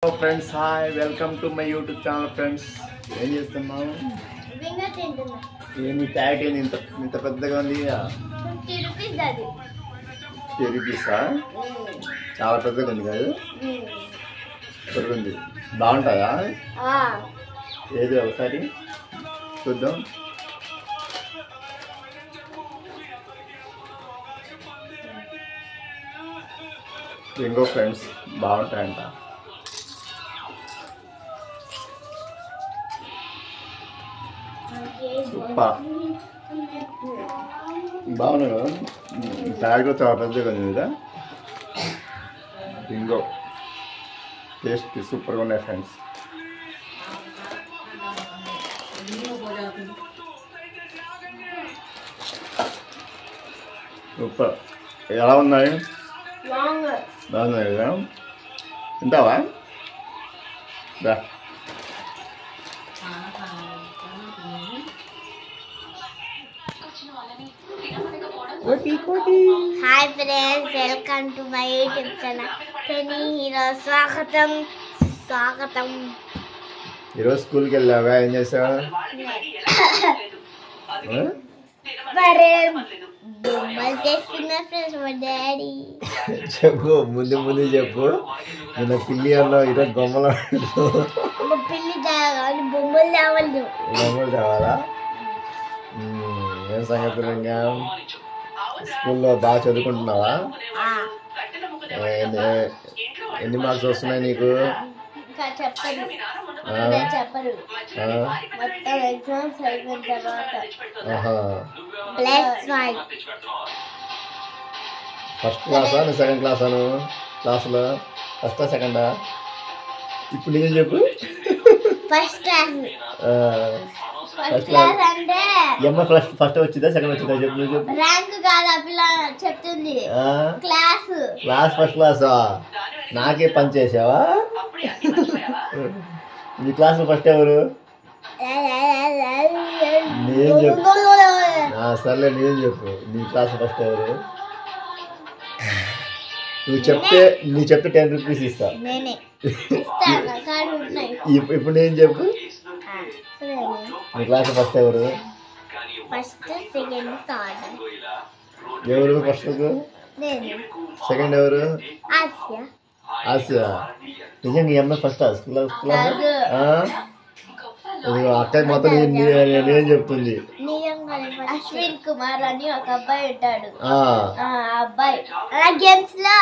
Hello friends, hi, welcome to my YouTube channel friends. ఏం చేస్తున్నావు? వింగ తింటున్నా. ఏమి ప్యాకెట్ ఏంది ఇంత పెద్దగా ఉంది? 50 రూపీస్ అది. 50 రూపీసా? చాలా పెద్దగా ఉంది కదా? సూపర్ ఉంది. బాగుంటుందా? ఏది ఒకసారి చూద్దాం. ఇంకో ఫ్రెండ్స్ బాగుంటాయంట. బాగున్నాయి కదా? ప్యాకెట్లో చాలా పెద్దగా ఉంది కదా? ఇంకో టేస్ట్ సూపర్గా ఉన్నాయి ఫ్రెండ్స్. సూపర్. ఎలా ఉన్నాయి? బాగున్నాయి కదా? తింటావా? దా. Hi friends, welcome to my YouTube channel Penny Hero. స్వాగతం. ఈరోజు స్కూల్కి వెళ్ళావా? ఏం చేసావా? బొమ్మలు తెస్తున్నా ఫ్రెండ్స్ మా డాడీ. చెప్పు, ముందు చెప్పు. నిన్న పిల్లి అన్నావు, ఈరోజు బొమ్మలు పిల్లి తేవాలి, బొమ్మలు తేవాలి. బొమ్మలు తేవాలా? ఏం సంగతులు? ఇంకా స్కూల్లో బాగా చదువుకుంటున్నావా? ఎన్ని మార్క్స్ వస్తున్నాయి నీకు? చెప్పరు. మొత్తం ఎగ్జామ్స్ అయిపోయిన తర్వాత ఫస్ట్ క్లాసా సెకండ్ క్లాసాను? క్లాసులో ఫస్టా సెకండా? ఇప్పుడు నేను చెప్పు. First class. ఫస్ట్ వచ్చిందా సెకండ్ వచ్చిందా చెప్పు. ర్యాంక్ కాదు, పిల్ల చెప్తుంది. క్లాస్ ఫస్ట్ క్లాసా? నాకే పని చేసావా? మీ క్లాస్ ఫస్ట్ ఎవరు? నేను చెప్పు. సర్లే, నేను చెప్పు. నీ క్లాస్ ఫస్ట్ ఎవరు? నువ్వు చెప్తే 10 రూపీస్ ఇస్తా. ఇప్పుడు నేను చెప్పు. నీ క్లాస్ ఫస్ట్ ఎవరు? ఎవరు ఫస్ట్? సెకండ్ ఎవరు? ఆసియా. నిజంగా నీ అమ్మాయి ఫస్ట్ అక్కయ్య మొత్తం నేను చెప్తుంది. అశ్విన్ కుమార్ అని ఒక అబ్బాయి ఉంటాడు. అబ్బాయి గేమ్స్ లో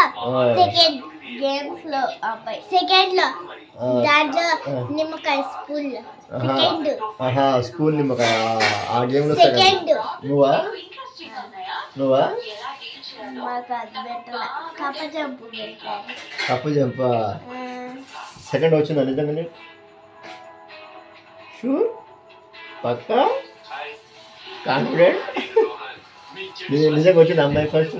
సెకండ్ లో దాంట్లో నిమ్మకాయ స్కూల్ నిమ్మకాయ. ఆ గేమ్ లో సెకండ్. నువ్వా? కప్ప జంపా. సెకండ్ వచ్చిందా నిజంగా? షూర్? పక్కా? కాన్ఫిడెంట్? నిజంగా వచ్చింది అమ్మాయి ఫస్ట్?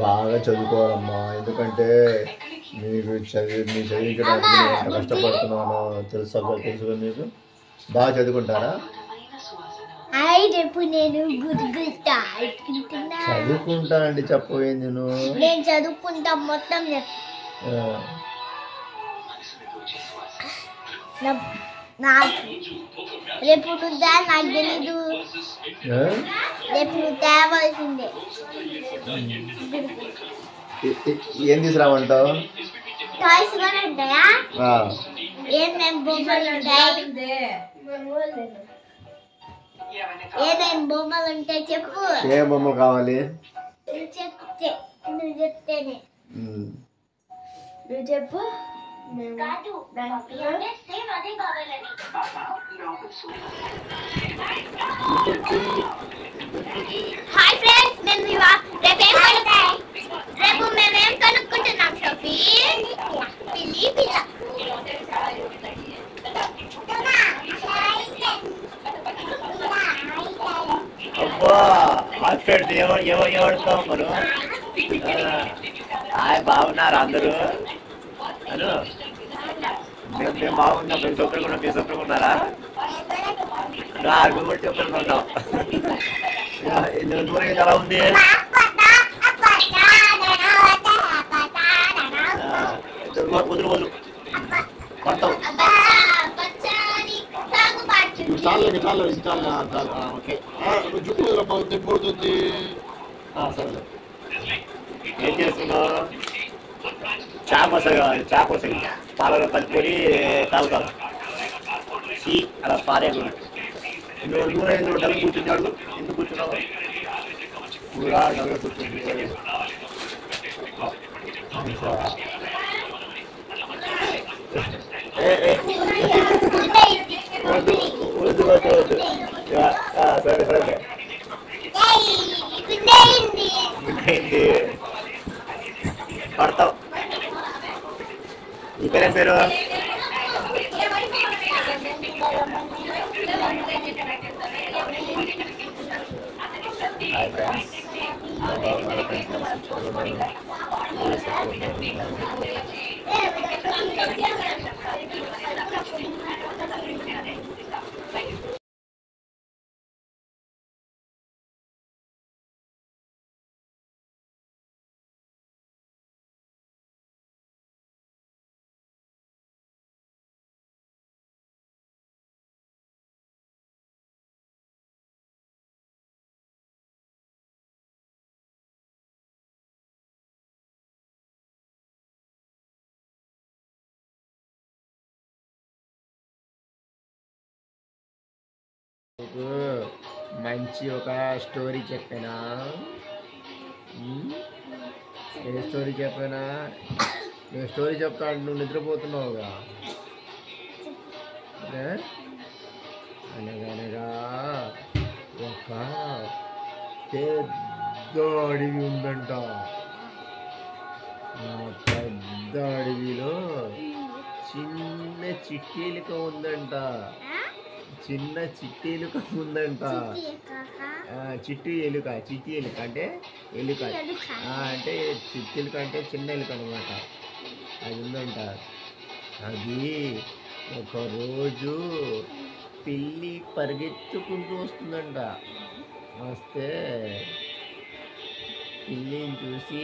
బాగా చదువుకోవాలమ్మా, ఎందుకంటే మీరు చదివించడానికి నేను ఎంత కష్టపడుతున్నానో తెలుసు కదా మీకు. బాగా చదువుకుంటారా? చదువుకుంటానండి. చెప్పబోయింది నేను చదువుకుంటా మొత్తం. రేపు నువ్వు నాకు తెలీదు. రేపు నువ్వు తేవాల్సిందే. ఏం తీసుకురామంటావు? టాయ్స్ కూడా ఉంటాయా? ఏమేమి బొమ్మలు ఉంటాయి? ఏమేమి బొమ్మలు ఉంటాయి చెప్పు. ఏ బొమ్మలు కావాలి? నువ్వు చెప్తేనే. నువ్వు చెప్పు. హాయ్ ఫ్రెండ్స్, రేపు మేమేం కనుక్కుంటున్నాం? షోఫీ పిల్ల. బాగున్నారు అందరూ? మేము బాగున్నాం. మేము సూపర్గా ఉన్నారా? నువ్వు కూడా చెప్పనుకున్నావు. దూరం ఎలా ఉంది వదులు పడతావు చాలు ఓకే జుట్టు తెగిపోతుంది సరే ఏం చేస్తున్నావు చేప పాలలో కలుపుకొని తాగుతావు అలా పారేయకుండా దూరం డబ్బు కూర్చున్నాడు ఎందుకు కూర్చున్నావు కూడా డబ్బు కూర్చుంది సరే సరే పడతావు ఈ పేరే పేరు మంచి ఒక స్టోరీ చెప్పానా ఏ స్టోరీ చెప్పానా నేను స్టోరీ చెప్తా అంటే నువ్వు నిద్రపోతున్నావుగా అనగనగా ఒక పెద్ద అడవి ఉందంట ఆ పెద్ద అడవిలో చిన్న చిట్టీలిక ఉందంట చిన్న చిట్టి ఎలుక ఉందంట చిట్టి ఎలుక అంటే ఎలుక అంటే చిట్టి ఎలుక అంటే చిన్న ఎలుక అనమాట అది ఉందంట అది ఒకరోజు పిల్లి పరిగెత్తుకుంటూ వస్తుందంట వస్తే పిల్లిని చూసి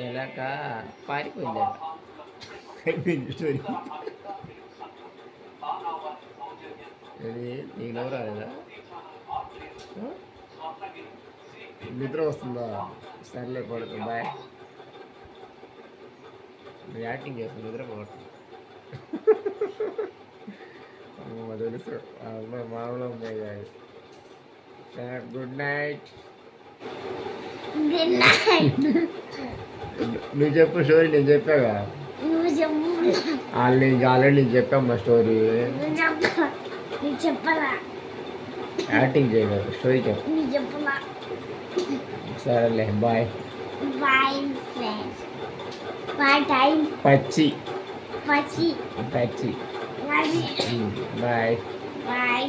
ఎలక పారిపోయిందంట స్టోరీ అది నీకు నవ్వు రాలేదా నిద్ర వస్తుందా సర్లే పడుతుంది బాయ్ నువ్వు యాక్టింగ్ చేస్తాను నిద్ర పడుతుంది తెలుసు అమ్మాయి మామూలు అమ్మాయి కాదు గుడ్ నైట్ నువ్వు చెప్పు స్టోరీ నేను చెప్పాగా ఆల్రెడీ నేను చెప్పామ్మా స్టోరీ యాక్టింగ్ చేయలేదు స్టోరీ చెప్పు సరేలే బాయ్ పచ్చి బాయ్